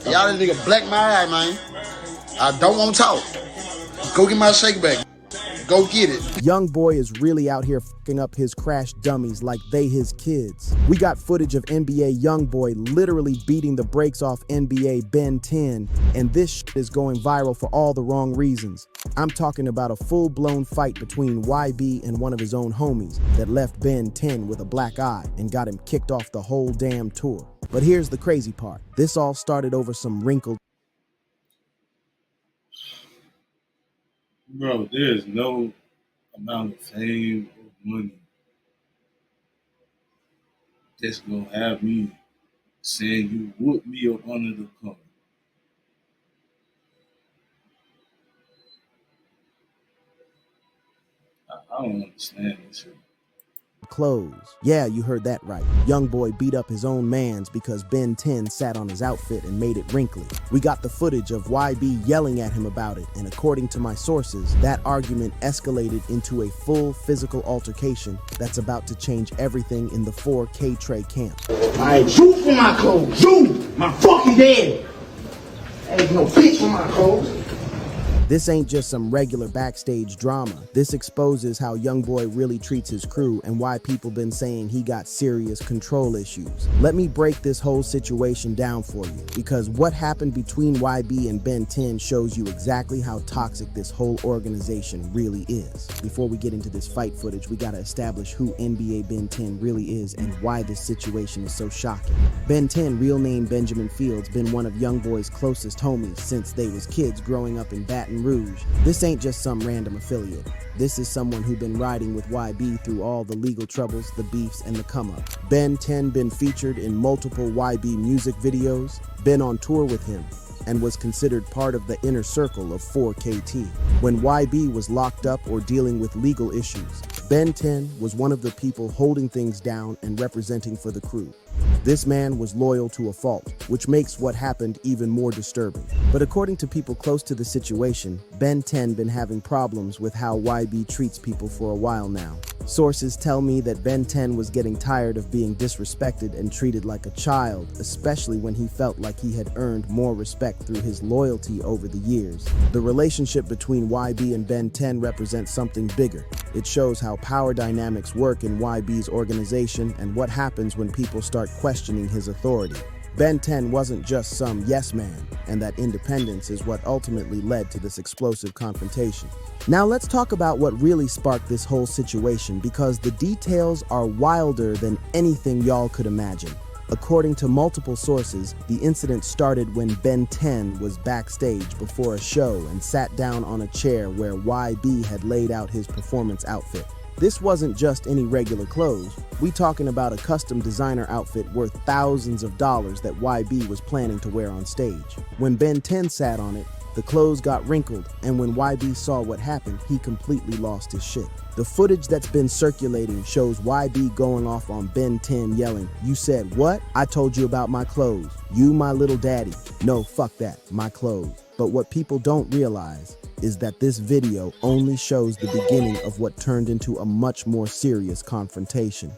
Y'all this nigga black my eye, man. I don't want to talk. Go get my shake bag. Go get it. Youngboy is really out here fucking up his crash dummies like they his kids. We got footage of NBA Youngboy literally beating the brakes off NBA Ben 10, and this shit is going viral for all the wrong reasons. I'm talking about a full-blown fight between YB and one of his own homies that left Ben 10 with a black eye and got him kicked off the whole damn tour. But here's the crazy part. This all started over some wrinkled. Bro, there's no amount of fame or money that's gonna have me saying you whooped me up under the car. I don't understand this shit. Clothes. Yeah, you heard that right. Youngboy beat up his own mans because Ben 10 sat on his outfit and made it wrinkly. We got the footage of YB yelling at him about it, and according to my sources, that argument escalated into a full physical altercation that's about to change everything in the 4K Trey camp. Alright, shoot for my clothes. Shoot! My fucking dad! Ain't no bitch for my clothes. This ain't just some regular backstage drama. This exposes how Youngboy really treats his crew and why people been saying he got serious control issues. Let me break this whole situation down for you, because what happened between YB and Ben 10 shows you exactly how toxic this whole organization really is. Before we get into this fight footage, we gotta establish who NBA Ben 10 really is and why this situation is so shocking. Ben 10, real name Benjamin Fields, been one of Youngboy's closest homies since they was kids growing up in Baton Rouge. This ain't just some random affiliate. This is someone who been riding with YB through all the legal troubles, the beefs, and the come-up. Ben 10 been featured in multiple YB music videos, been on tour with him, and was considered part of the inner circle of 4KT. When YB was locked up or dealing with legal issues, Ben 10 was one of the people holding things down and representing for the crew. This man was loyal to a fault, which makes what happened even more disturbing. But according to people close to the situation, Ben 10 been having problems with how YB treats people for a while now. Sources tell me that Ben 10 was getting tired of being disrespected and treated like a child, especially when he felt like he had earned more respect through his loyalty over the years. The relationship between YB and Ben 10 represents something bigger. It shows how power dynamics work in YB's organization and what happens when people start questioning his authority. Ben 10 wasn't just some yes man, and that independence is what ultimately led to this explosive confrontation. Now let's talk about what really sparked this whole situation, because the details are wilder than anything y'all could imagine. According to multiple sources, the incident started when Ben 10 was backstage before a show and sat down on a chair where YB had laid out his performance outfit. This wasn't just any regular clothes. We talking about a custom designer outfit worth thousands of dollars that YB was planning to wear on stage. When Ben 10 sat on it, the clothes got wrinkled, and when YB saw what happened, he completely lost his shit. The footage that's been circulating shows YB going off on Ben 10 yelling, "You said what? I told you about my clothes. You my little daddy. No, fuck that, my clothes." But what people don't realize is that this video only shows the beginning of what turned into a much more serious confrontation.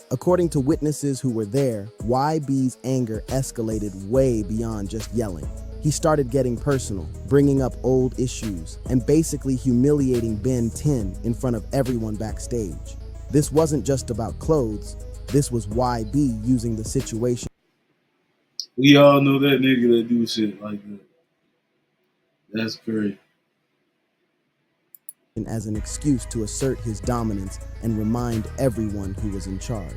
According to witnesses who were there, YB's anger escalated way beyond just yelling. He started getting personal, bringing up old issues, and basically humiliating Ben 10 in front of everyone backstage. This wasn't just about clothes, this was YB using the situation. We all know that nigga that do shit like that. That's crazy. As an excuse to assert his dominance and remind everyone who was in charge.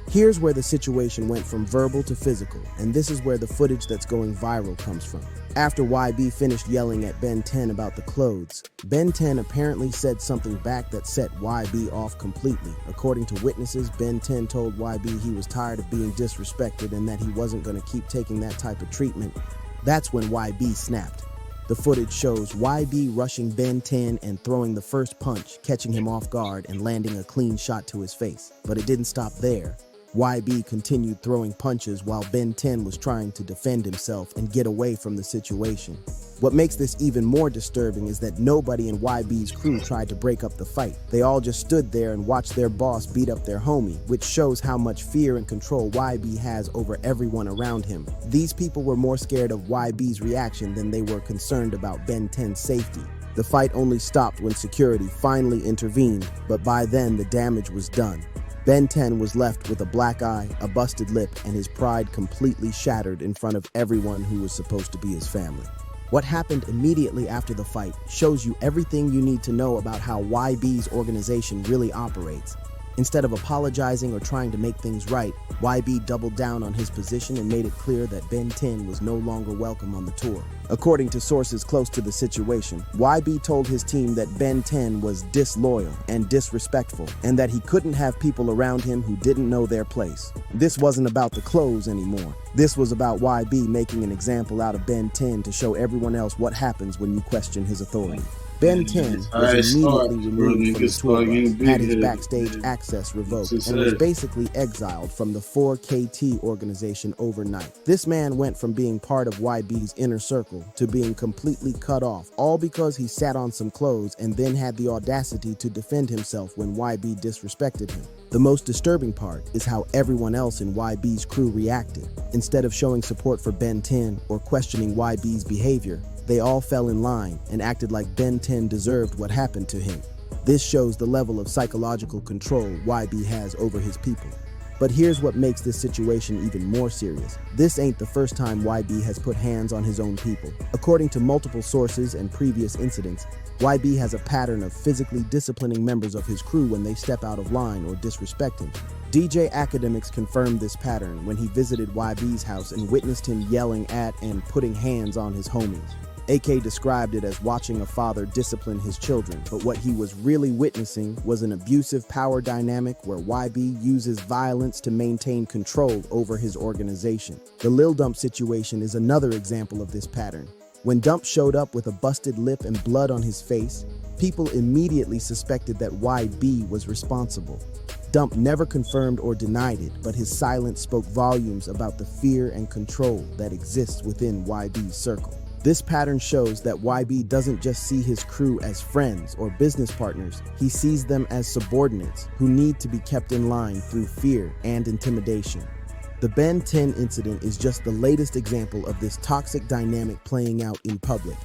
Here's where the situation went from verbal to physical, and this is where the footage that's going viral comes from. After YB finished yelling at Ben 10 about the clothes, Ben 10 apparently said something back that set YB off completely. According to witnesses, Ben 10 told YB he was tired of being disrespected and that he wasn't going to keep taking that type of treatment. That's when YB snapped. The footage shows YB rushing Ben 10 and throwing the first punch, catching him off guard and landing a clean shot to his face. But it didn't stop there. YB continued throwing punches while Ben 10 was trying to defend himself and get away from the situation. What makes this even more disturbing is that nobody in YB's crew tried to break up the fight. They all just stood there and watched their boss beat up their homie, which shows how much fear and control YB has over everyone around him. These people were more scared of YB's reaction than they were concerned about Ben 10's safety. The fight only stopped when security finally intervened, but by then the damage was done. Ben 10 was left with a black eye, a busted lip, and his pride completely shattered in front of everyone who was supposed to be his family. What happened immediately after the fight shows you everything you need to know about how YB's organization really operates. Instead of apologizing or trying to make things right, YB doubled down on his position and made it clear that Ben 10 was no longer welcome on the tour. According to sources close to the situation, YB told his team that Ben 10 was disloyal and disrespectful, and that he couldn't have people around him who didn't know their place. This wasn't about the clothes anymore. This was about YB making an example out of Ben 10 to show everyone else what happens when you question his authority. Ben 10 was immediately removed from the tour bus, had his backstage access revoked, and was basically exiled from the 4KT organization overnight. This man went from being part of YB's inner circle to being completely cut off, all because he sat on some clothes and then had the audacity to defend himself when YB disrespected him. The most disturbing part is how everyone else in YB's crew reacted. Instead of showing support for Ben 10 or questioning YB's behavior, they all fell in line and acted like Ben 10 deserved what happened to him. This shows the level of psychological control YB has over his people. But here's what makes this situation even more serious. This ain't the first time YB has put hands on his own people. According to multiple sources and previous incidents, YB has a pattern of physically disciplining members of his crew when they step out of line or disrespect him. DJ Academics confirmed this pattern when he visited YB's house and witnessed him yelling at and putting hands on his homies. AK described it as watching a father discipline his children, but what he was really witnessing was an abusive power dynamic where YB uses violence to maintain control over his organization. The Lil Dump situation is another example of this pattern. When Dump showed up with a busted lip and blood on his face, people immediately suspected that YB was responsible. Dump never confirmed or denied it, but his silence spoke volumes about the fear and control that exists within YB's circle. This pattern shows that YB doesn't just see his crew as friends or business partners, he sees them as subordinates who need to be kept in line through fear and intimidation. The Ben 10 incident is just the latest example of this toxic dynamic playing out in public.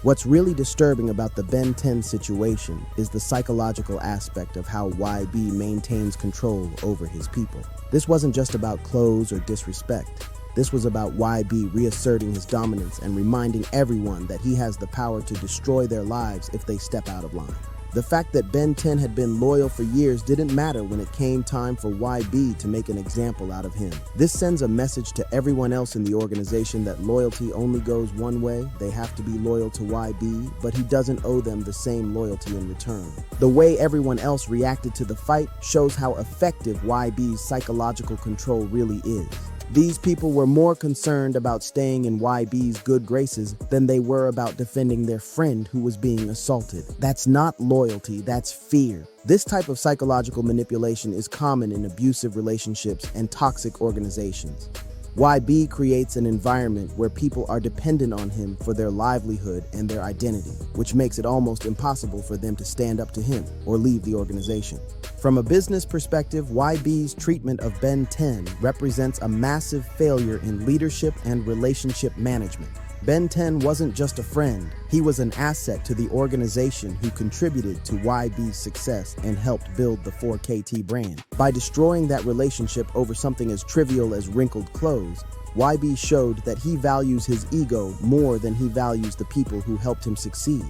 What's really disturbing about the Ben 10 situation is the psychological aspect of how YB maintains control over his people. This wasn't just about clothes or disrespect. This was about YB reasserting his dominance and reminding everyone that he has the power to destroy their lives if they step out of line. The fact that Ben 10 had been loyal for years didn't matter when it came time for YB to make an example out of him. This sends a message to everyone else in the organization that loyalty only goes one way. They have to be loyal to YB, but he doesn't owe them the same loyalty in return. The way everyone else reacted to the fight shows how effective YB's psychological control really is. These people were more concerned about staying in YB's good graces than they were about defending their friend who was being assaulted. That's not loyalty, that's fear. This type of psychological manipulation is common in abusive relationships and toxic organizations. YB creates an environment where people are dependent on him for their livelihood and their identity, which makes it almost impossible for them to stand up to him or leave the organization. From a business perspective, YB's treatment of Ben 10 represents a massive failure in leadership and relationship management. Ben 10 wasn't just a friend, he was an asset to the organization who contributed to YB's success and helped build the 4KT brand. By destroying that relationship over something as trivial as wrinkled clothes, YB showed that he values his ego more than he values the people who helped him succeed.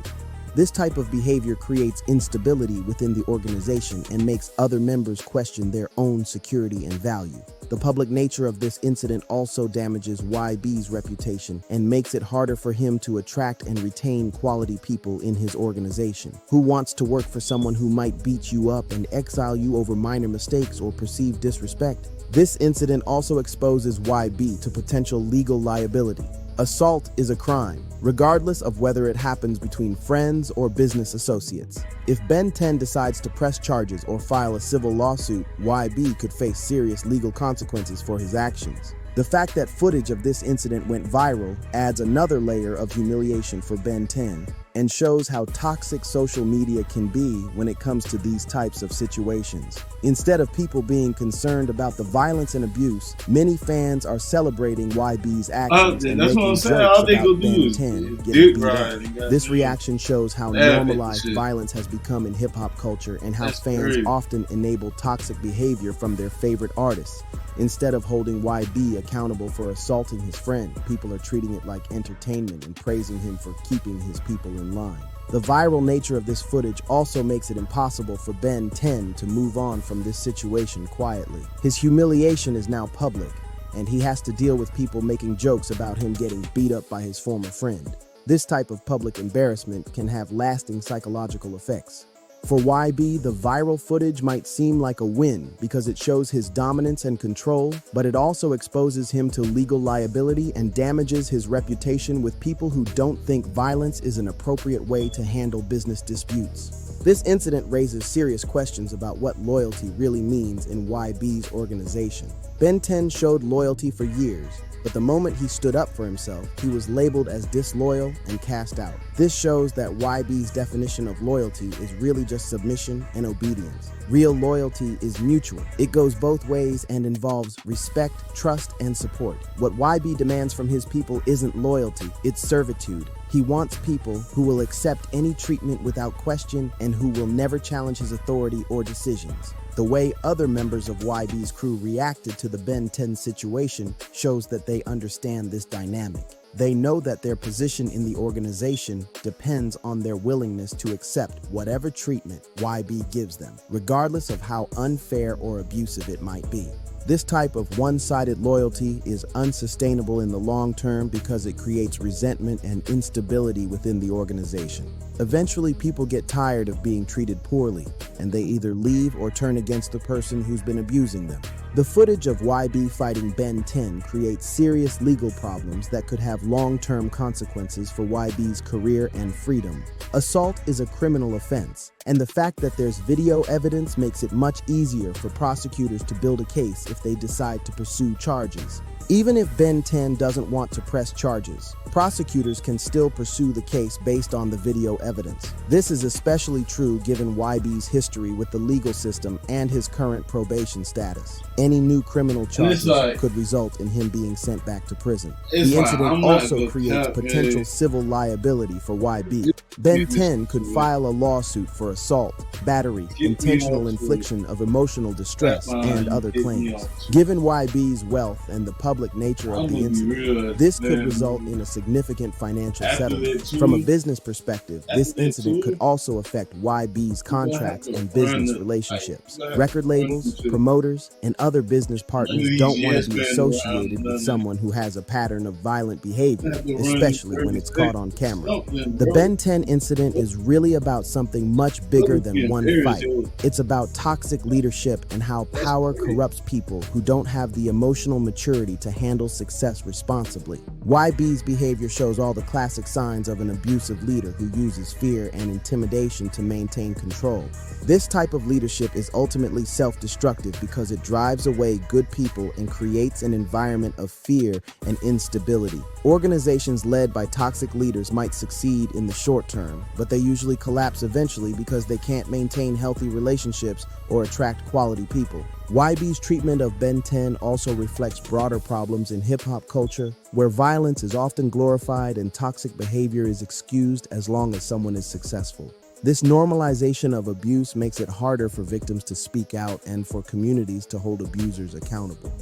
This type of behavior creates instability within the organization and makes other members question their own security and value. The public nature of this incident also damages YB's reputation and makes it harder for him to attract and retain quality people in his organization. Who wants to work for someone who might beat you up and exile you over minor mistakes or perceived disrespect? This incident also exposes YB to potential legal liability. Assault is a crime, regardless of whether it happens between friends or business associates. If Ben 10 decides to press charges or file a civil lawsuit, YB could face serious legal consequences for his actions. The fact that footage of this incident went viral adds another layer of humiliation for Ben 10 and shows how toxic social media can be when it comes to these types of situations. Instead of people being concerned about the violence and abuse, many fans are celebrating YB's actions and that's what making I'm jokes saying. All they about gonna do Ben is 10 dick getting beat ride. up. This reaction shows how Laugh at the normalized shit. violence has become in hip-hop culture and how That's fans crazy. often enable toxic behavior from their favorite artists. Instead of holding YB accountable for assaulting his friend, people are treating it like entertainment and praising him for keeping his people in line. The viral nature of this footage also makes it impossible for Ben 10 to move on from this situation quietly. His humiliation is now public, and he has to deal with people making jokes about him getting beat up by his former friend. This type of public embarrassment can have lasting psychological effects. For YB, the viral footage might seem like a win because it shows his dominance and control, but it also exposes him to legal liability and damages his reputation with people who don't think violence is an appropriate way to handle business disputes. This incident raises serious questions about what loyalty really means in YB's organization. Ben 10 showed loyalty for years, but the moment he stood up for himself, he was labeled as disloyal and cast out. This shows that YB's definition of loyalty is really just submission and obedience. Real loyalty is mutual. It goes both ways and involves respect, trust, and support. What YB demands from his people isn't loyalty, it's servitude. He wants people who will accept any treatment without question and who will never challenge his authority or decisions. The way other members of YB's crew reacted to the Ben 10 situation shows that they understand this dynamic. They know that their position in the organization depends on their willingness to accept whatever treatment YB gives them, regardless of how unfair or abusive it might be. This type of one-sided loyalty is unsustainable in the long term because it creates resentment and instability within the organization. Eventually, people get tired of being treated poorly, and they either leave or turn against the person who's been abusing them. The footage of YB fighting Ben 10 creates serious legal problems that could have long-term consequences for YB's career and freedom. Assault is a criminal offense, and the fact that there's video evidence makes it much easier for prosecutors to build a case if they decide to pursue charges. Even if Ben 10 doesn't want to press charges, prosecutors can still pursue the case based on the video evidence. This is especially true given YB's history with the legal system and his current probation status. Any new criminal charges could result in him being sent back to prison. The incident also creates potential civil liability for YB. Ben 10 could file a lawsuit for assault, battery, intentional infliction of emotional distress, and other claims. Given YB's wealth and the public nature of the incident, this could result in a significant financial settlement. From a business perspective, this incident could also affect YB's contracts and business relationships. Record labels, promoters, and other business partners don't want to be associated with someone who has a pattern of violent behavior, especially when it's caught on camera. The Ben 10 incident is really about something much bigger than one fight. It's about toxic leadership and how power corrupts people who don't have the emotional maturity to handle success responsibly. YB's behavior shows all the classic signs of an abusive leader who uses fear and intimidation to maintain control. This type of leadership is ultimately self-destructive because it drives away good people and creates an environment of fear and instability. Organizations led by toxic leaders might succeed in the short term, but they usually collapse eventually because they can't maintain healthy relationships or attract quality people. YB's treatment of Ben 10 also reflects broader problems in hip-hop culture, where violence is often glorified and toxic behavior is excused as long as someone is successful. This normalization of abuse makes it harder for victims to speak out and for communities to hold abusers accountable.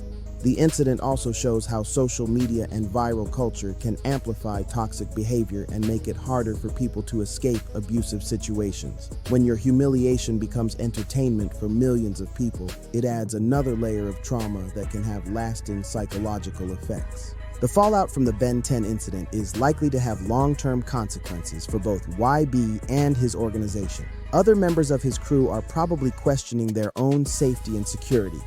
The incident also shows how social media and viral culture can amplify toxic behavior and make it harder for people to escape abusive situations. When your humiliation becomes entertainment for millions of people, it adds another layer of trauma that can have lasting psychological effects. The fallout from the Ben 10 incident is likely to have long-term consequences for both YB and his organization. Other members of his crew are probably questioning their own safety and security.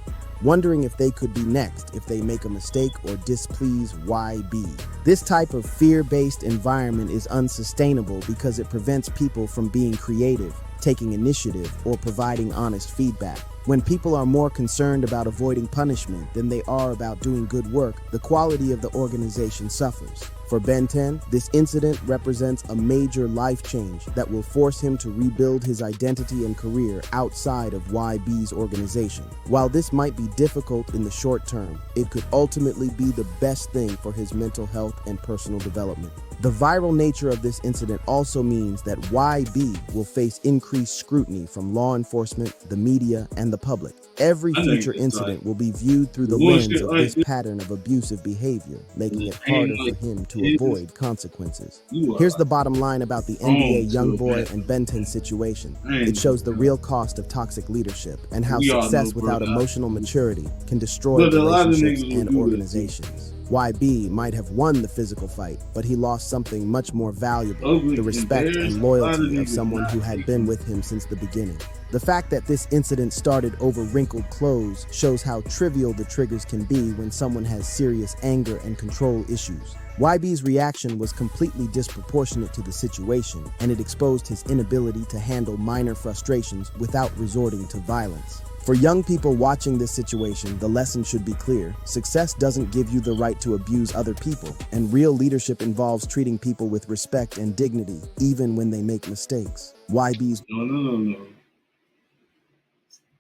wondering if they could be next if they make a mistake or displease YB. This type of fear-based environment is unsustainable because it prevents people from being creative, taking initiative, or providing honest feedback. When people are more concerned about avoiding punishment than they are about doing good work, the quality of the organization suffers. For Ben 10, this incident represents a major life change that will force him to rebuild his identity and career outside of YB's organization. While this might be difficult in the short term, it could ultimately be the best thing for his mental health and personal development. The viral nature of this incident also means that YB will face increased scrutiny from law enforcement, the media, and the public. Every future incident will be viewed through the lens of this pattern of abusive behavior, making it harder for him to avoid consequences. Here's the bottom line about the NBA Youngboy and Ben 10 situation. It shows the real cost of toxic leadership and how success without emotional maturity can destroy relationships and organizations. YB might have won the physical fight, but he lost something much more valuable, the respect and loyalty of someone who had been with him since the beginning. The fact that this incident started over wrinkled clothes shows how trivial the triggers can be when someone has serious anger and control issues. YB's reaction was completely disproportionate to the situation, and it exposed his inability to handle minor frustrations without resorting to violence. For young people watching this situation, the lesson should be clear. Success doesn't give you the right to abuse other people, and real leadership involves treating people with respect and dignity, even when they make mistakes. YB's No.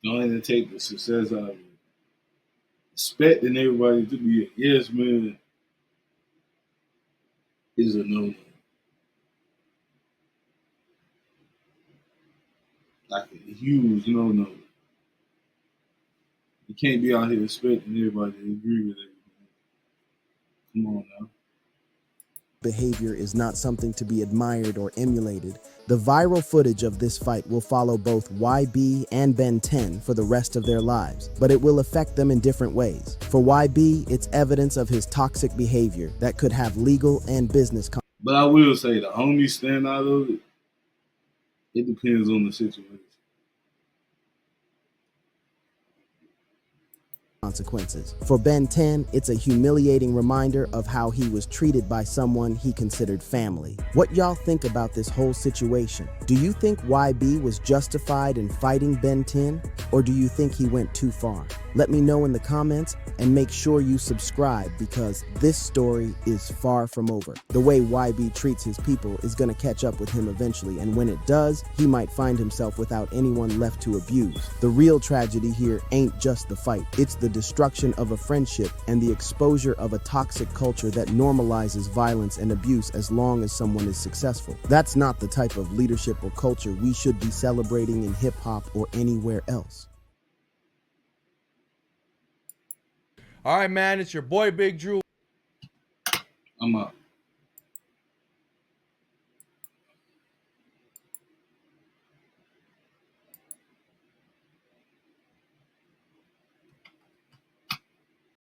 Don't even take the success out of it. Expecting everybody to be a yes man is a no-no. Like a huge no-no. You can't be out here expecting everybody to agree with everything. Come on now. behavior is not something to be admired or emulated. The viral footage of this fight will follow both YB and Ben 10 for the rest of their lives, but it will affect them in different ways. For YB, it's evidence of his toxic behavior that could have legal and business But I will say the homies stand out of it. It depends on the situation. consequences. For Ben 10, it's a humiliating reminder of how he was treated by someone he considered family. What y'all think about this whole situation? Do you think YB was justified in fighting Ben 10, or do you think he went too far? Let me know in the comments, and make sure you subscribe because this story is far from over. The way YB treats his people is gonna catch up with him eventually, and when it does, he might find himself without anyone left to abuse. The real tragedy here ain't just the fight, it's the destruction of a friendship and the exposure of a toxic culture that normalizes violence and abuse as long as someone is successful. That's not the type of leadership or culture we should be celebrating in hip-hop or anywhere else. All right, man, it's your boy Big Drew. I'm out.